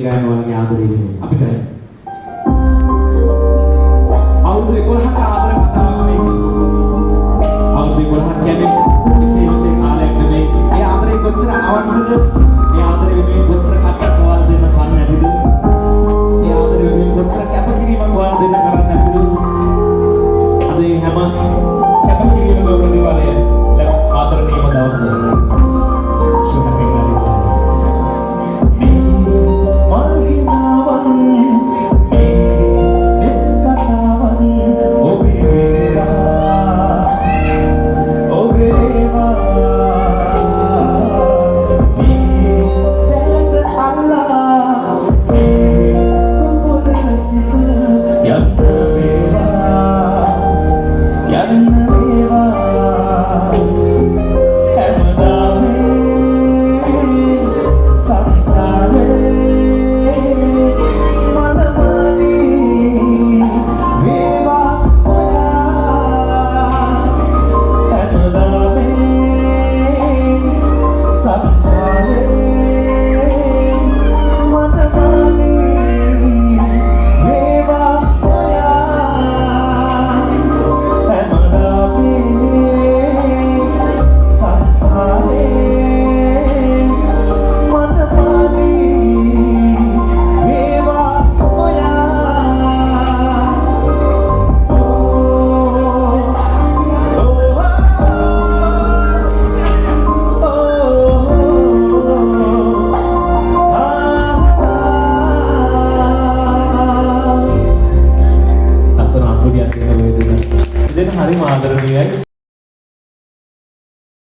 ගායන වලගේ ආදරය වෙන්නේ අපි කරන්නේ. අවුරුදු 11ක ආදර කතාවක් මේක. අවුරුදු 11ක් කියන්නේ කිසිම කාලයක් නෙමෙයි. ඒ ආදරේ කොච්චර අවංකද